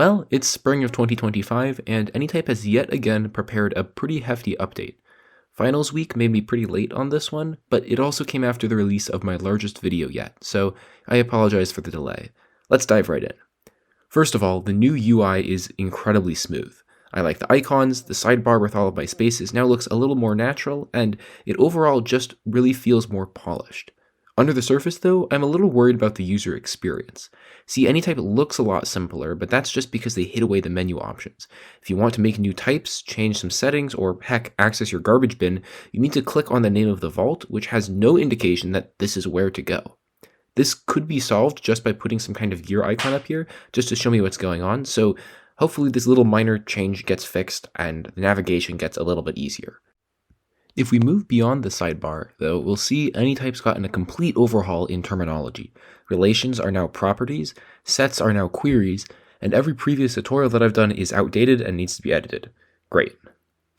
Well, it's spring of 2025, and Anytype has yet again prepared a pretty hefty update. Finals week made me pretty late on this one, but it also came after the release of my largest video yet, so I apologize for the delay. Let's dive right in. First of all, the new UI is incredibly smooth. I like the icons, the sidebar with all of my spaces now looks a little more natural, and it overall just really feels more polished. Under the surface, though, I'm a little worried about the user experience. See, Anytype looks a lot simpler, but that's just because they hid away the menu options. If you want to make new types, change some settings, or heck, access your garbage bin, you need to click on the name of the vault, which has no indication that this is where to go. This could be solved just by putting some kind of gear icon up here, just to show me what's going on, so hopefully this little minor change gets fixed and the navigation gets a little bit easier. If we move beyond the sidebar, though, we'll see Anytype's gotten a complete overhaul in terminology. Relations are now properties, sets are now queries, and every previous tutorial that I've done is outdated and needs to be edited. Great.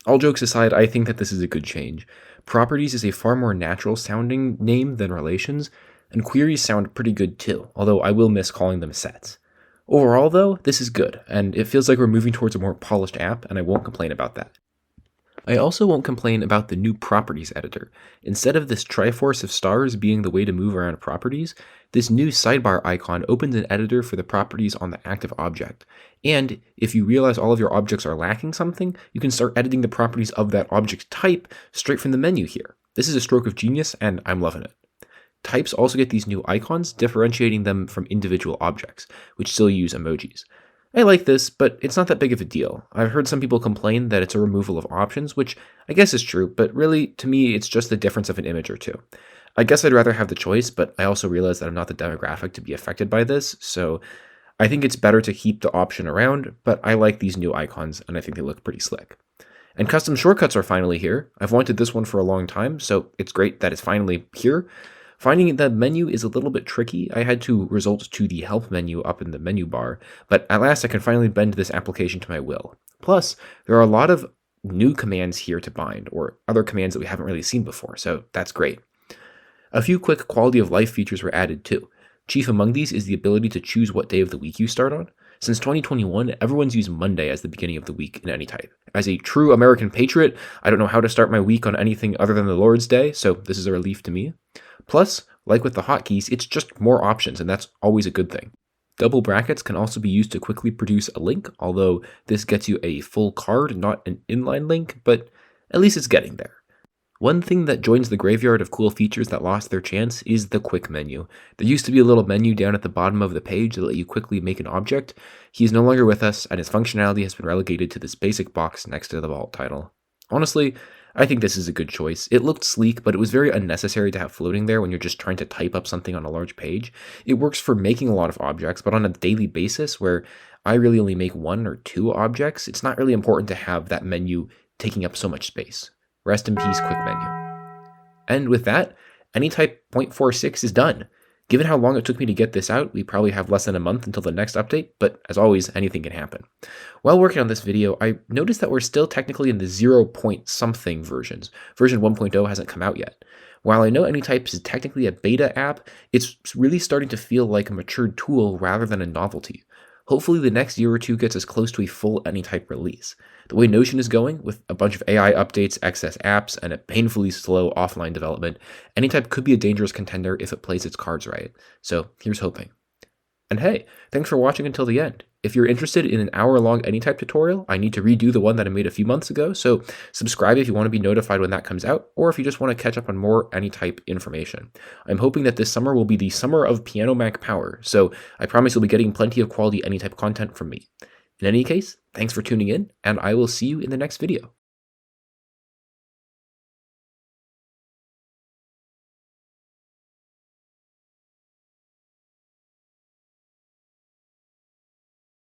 All jokes aside, I think that this is a good change. Properties is a far more natural sounding name than relations, and queries sound pretty good too, although I will miss calling them sets. Overall, though, this is good, and it feels like we're moving towards a more polished app, and I won't complain about that. I also won't complain about the new properties editor. Instead of this triforce of stars being the way to move around properties, this new sidebar icon opens an editor for the properties on the active object. And if you realize all of your objects are lacking something, you can start editing the properties of that object type straight from the menu here. This is a stroke of genius, and I'm loving it. Types also get these new icons, differentiating them from individual objects, which still use emojis. I like this, but it's not that big of a deal. I've heard some people complain that it's a removal of options, which I guess is true, but really, to me, it's just the difference of an image or two. I guess I'd rather have the choice, but I also realize that I'm not the demographic to be affected by this, so I think it's better to keep the option around, but I like these new icons, and I think they look pretty slick. And custom shortcuts are finally here. I've wanted this one for a long time, so it's great that it's finally here. Finding the menu is a little bit tricky. I had to resort to the help menu up in the menu bar, but at last I can finally bend this application to my will. Plus, there are a lot of new commands here to bind, or other commands that we haven't really seen before, so that's great. A few quick quality of life features were added too. Chief among these is the ability to choose what day of the week you start on. Since 2021, everyone's used Monday as the beginning of the week in Anytype. As a true American patriot, I don't know how to start my week on anything other than the Lord's Day, so this is a relief to me. Plus, like with the hotkeys, it's just more options, and that's always a good thing. Double brackets can also be used to quickly produce a link, although this gets you a full card, not an inline link, but at least it's getting there. One thing that joins the graveyard of cool features that lost their chance is the quick menu. There used to be a little menu down at the bottom of the page that let you quickly make an object. He is no longer with us, and his functionality has been relegated to this basic box next to the vault title. Honestly, I think this is a good choice. It looked sleek, but it was very unnecessary to have floating there when you're just trying to type up something on a large page. It works for making a lot of objects, but on a daily basis where I really only make 1 or 2 objects, it's not really important to have that menu taking up so much space. Rest in peace, quick menu. And with that, Anytype 0.46 is done. Given how long it took me to get this out, we probably have less than a month until the next update, but as always, anything can happen. While working on this video, I noticed that we're still technically in the 0 point something versions. Version 1.0 hasn't come out yet. While I know Anytype is technically a beta app, it's really starting to feel like a matured tool rather than a novelty. Hopefully the next year or two gets us close to a full Anytype release. The way Notion is going, with a bunch of AI updates, excess apps, and a painfully slow offline development, Anytype could be a dangerous contender if it plays its cards right. So here's hoping. And hey, thanks for watching until the end. If you're interested in an hour-long Anytype tutorial, I need to redo the one that I made a few months ago, so subscribe if you want to be notified when that comes out, or if you just want to catch up on more Anytype information. I'm hoping that this summer will be the summer of Piano Mac power, so I promise you'll be getting plenty of quality Anytype content from me. In any case, thanks for tuning in, and I will see you in the next video.